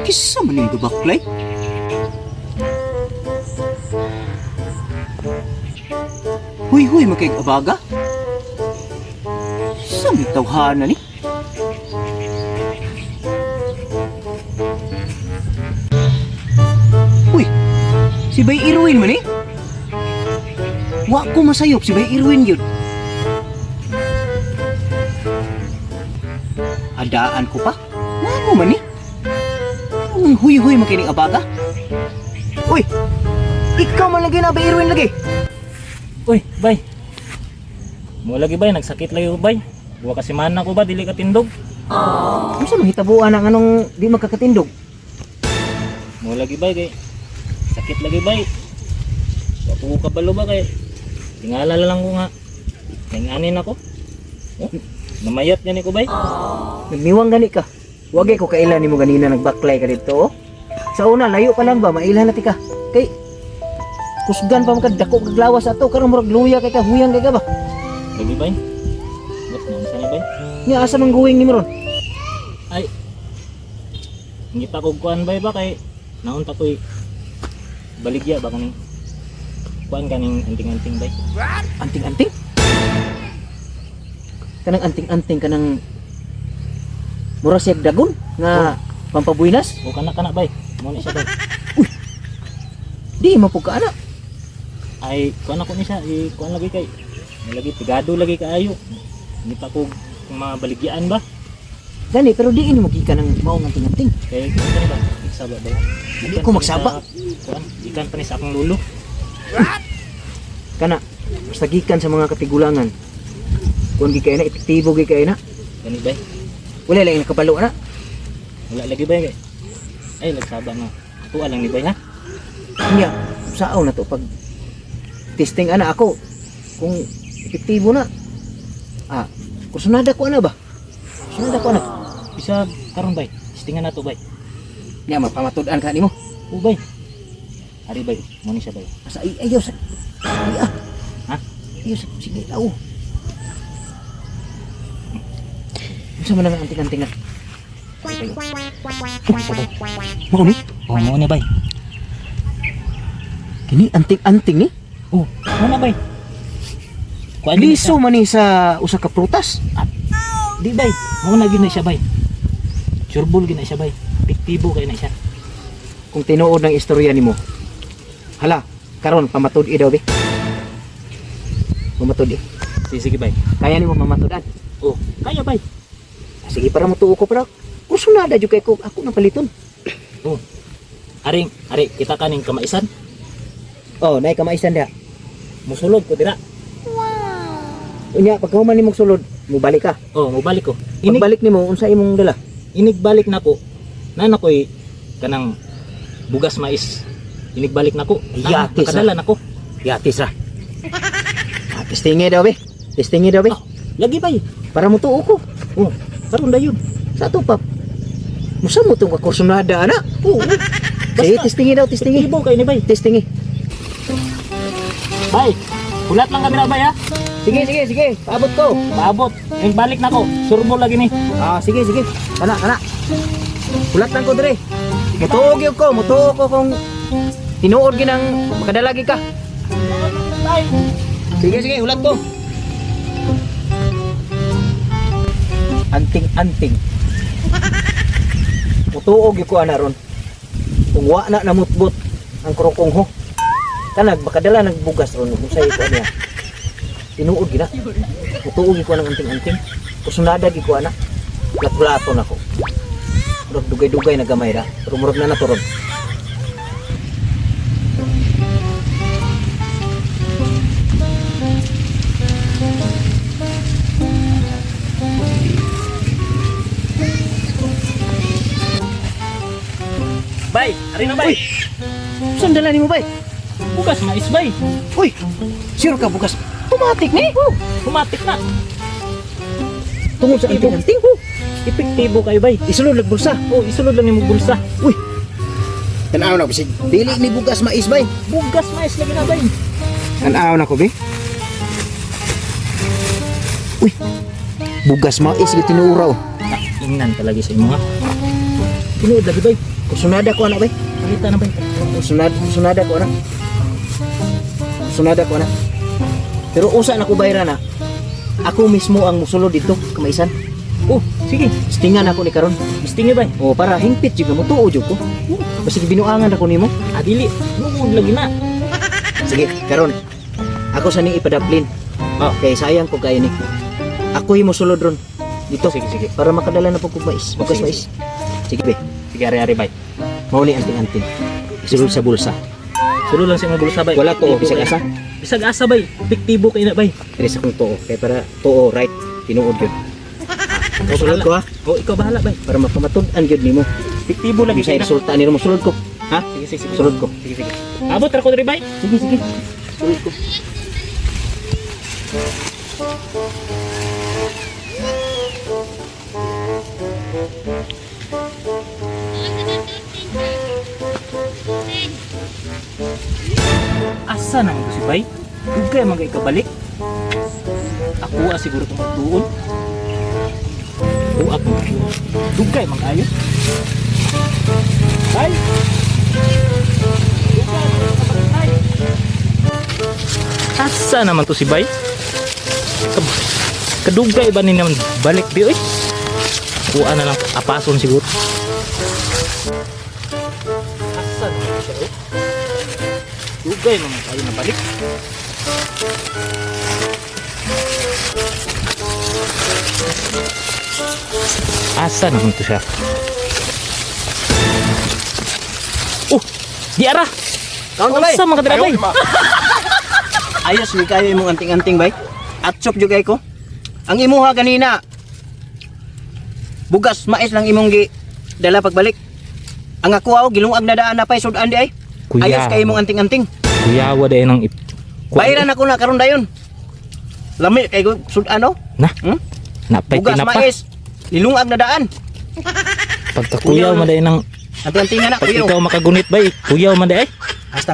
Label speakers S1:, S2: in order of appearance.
S1: Kisa man yung gabaklay? Huy, magkaigabaga? Sa may tawhana ni? Uy, si Bay Irwin man eh? Wa ko masayop si Bay Irwin yun. Adaan ko pa? Nga mo man eh? Ang huy makinig abaga? Uy, ikaw man lagi na Bay Irwin lagi?
S2: Uy, bay. Mo lagi bay, nagsakit lagi ko bay. Buwa kasi man ako ba, dili ka tindog.
S1: Ano sa mahitabuan ang anong di magkakatindog?
S2: Mo lagi bay kay sakit lagi bay. Wapo ko kabalo ba kay tingala lang ko nga. Nanganin ako. Oh, namayat gani ko bay.
S1: Nagniwang gani ka. Wagay ko kailan nimo ganina nagbaklay ka dito. Oh. Sa una layo pa lang ba mailan na tika. Kay kusgan pa magdako kaglawas ato karon murag luya kay ka huyang kay ka ba.
S2: Lagi bay. Bot na sa ni bay.
S1: Nya asa man guwing nimo ron?
S2: Ay. Ngita ko kuan bay ba kay naunta ko'y baligya ba kaning kuan kaning anting-anting bay.
S1: Anting-anting? Kanang anting-anting kanang mura siya dagon nga pampabuinas?
S2: O kana bay. Mo ni siya bay.
S1: Di mo pug ana.
S2: Ay kuan ako ni siya, kuan lagi kay lagi tigado lagi kaayo. Ngita ko kung mga baligyaan ba.
S1: Gani pero di ini mo gikan ng mao anting-anting.
S2: Kay kuan ka ba? Magsaba ba?
S1: Dili ko magsaba.
S2: Kuan, ikan pa ni sa akong lulo.
S1: Kana basta gikan sa mga katigulangan. Kung gi kay na epektibo gi kay na.
S2: Gani bay.
S1: Wala lang nakabalo na.
S2: Wala lagi bay kay. Ay nagsaba nga. Tuwa lang ni bay ha.
S1: Nya saaw na to pag testing ana ako kung epektibo na. Ah, kursunada ko ana ba? Kursunada ko ana.
S2: Bisa karon bay. Istingan nato bay.
S1: Nya mapamatud-an ka nimo.
S2: O bay. Ari bay, mo ni siya bay.
S1: Asa ayaw sa. Ay ah.
S2: Ha?
S1: Ayaw sa sige tao. Unsa man ang anting-anting na? Mo ni?
S2: O mo ni bay.
S1: Kini anting-anting ni?
S2: O, mo na bay. Kuan
S1: Liso man ni sa usa ka prutas.
S2: Di bay. Mo na gyud na siya bay. Surebol gyud na siya bay. Epektibo kay na siya.
S1: Kung tinuod ng istorya nimo. Hala, karon pamatud-i daw be. Pamatud-i.
S2: Sige bay.
S1: Kaya nimo mamatudan.
S2: O, kaya bay.
S1: Sige para mo tuo ko para kursunada jud kay ko ako nang paliton.
S2: O. Ari kita kaning kamaisan.
S1: Oh, nay kamaisan dia.
S2: Musulod ko dira.
S1: Unya pagkahuman nimong sulod, mubalik ka.
S2: Oh, mobalik ko.
S1: Pagbalik nimo unsa imong dala?
S2: Inigbalik nako. Nana ko'y kanang bugas mais. Inigbalik nako.
S1: Yatis,
S2: Kadala nako.
S1: Yatis ra. Testingi daw be. Testingi daw be.
S2: Oh, lagi bay.
S1: Para mo tuo ko.
S2: Oh, karon dayon.
S1: Sa ato pap. Musa mo tong kursunada ana?
S2: Oo.
S1: Sige, testingi daw, testingi.
S2: Ibo kay ni bay.
S1: Testingi.
S2: Bay. Hulat lang kami na bay ha.
S1: Sige. Paabot ko.
S2: Paabot. Inigbalik nako. Surbol lagi ni.
S1: Ah, sige. Kana. Ulat lang ko dire. Mutuog ko kung tinuod ginang makadalagi ka.
S2: Bay.
S1: Sige, ulat ko. Anting. Mutuog ko ana ron. Kung wa na namutbot ang krokong ho. Kanag bakadala nagbugas ron usay ko niya. Tinuod gina. Mutuog ko ng anting-anting. Kusunada gi ko ana. Lat-laton ako. Murag dugay-dugay na gamay ra. Pero murag na naturon.
S2: Bay, ari na bay.
S1: Saan dala nimo bay?
S2: Bugas mais bay.
S1: Uy! Sure ka bukas. Tumatik ni.
S2: Pumatik na.
S1: Tungod sa anting-anting.
S2: Epektibo kay bay.
S1: Isulod lag bulsa.
S2: Oh, isulod lang nimo bulsa.
S1: Uy! Tanaw na bisig. Dili ni bugas mais bay.
S2: Bugas mais lagi na bay.
S1: Tanaw na ko be. Uy! Bugas mais gyud tinuuraw.
S2: Ingnan talaga sa imo ha. Tinuod lagi bay.
S1: Sunada ko ana bay.
S2: Pakita na bay.
S1: Sunada ko ana. Sunada ko ana. Pero usa na ko bayra na. Ako mismo ang musulod dito, kamaisan.
S2: Oh, sige.
S1: Stingan ako ni karon.
S2: Gusto nga bay.
S1: Oh, para hingpit jud mo tuo jud ko. Basta binuangan ako nimo.
S2: Adili. Nuod lagi na.
S1: Sige, karon. Ako sa ning ipadaplin.
S2: Oh,
S1: Kay sayang ko kay ni. Ako himo sulod ron. Dito.
S2: sige sige.
S1: Para makadala na po kog mais. Bukas
S2: sige,
S1: mais. Sige be.
S2: Sige ari-ari bay.
S1: Mauli anting-anting. Isulod sa bulsa.
S2: Sulo lang sa imong bulsa bay.
S1: Wala to, bisag asa.
S2: Bisag asa bay. Epektibo kay na bay.
S1: Diri sa kong tuo. Kay para tuo right. Tinuod yun.
S2: Ikaw
S1: Sulod ko ha.
S2: Oh, ikaw bahala bay.
S1: Para mapamatud-an yun nimo.
S2: Epektibo lagi
S1: Sa
S2: kay na.
S1: resulta nimo sulod ko. Ha?
S2: Sige sige sige.
S1: Sulod ko.
S2: Sige sige. Abot ra ko diri bay.
S1: Sige, sige. Sulod ko.
S2: Asa na mo si bay? Dugay man kay kabalik. Ako siguro tong tuon. Ako dugay man kayo. Bay. Asa naman to si bay? Kadugay ba ni naman balik di oy? Kuha na lang apason siguro. Asa naman siya oy? Dugay naman kayo na balik. Asa naman to siya? Oh! Di ara!
S1: Kaon bay.
S2: Asa mga bay?
S1: Ayos mi kayo imong anting-anting bay. At chop jud kay ko. Ang imuha kanina. Bugas mais lang imong gi dala pagbalik. Ang ako aw gilungag na daan na pay sudan di ay.
S2: Kuya.
S1: Ayos kay imong anting-anting.
S2: Kuya, wala ng
S1: Bayaran ako na karon dayon. Lami kay sudan no?
S2: Na?
S1: Hmm?
S2: Napay
S1: Bugas
S2: tinapa.
S1: mais. Nilungag na daan.
S2: Pagka kuyaw man day ng
S1: Anting-anting na
S2: pag
S1: kuyo.
S2: ikaw makagunit bay, kuyaw man day ay.
S1: Hasta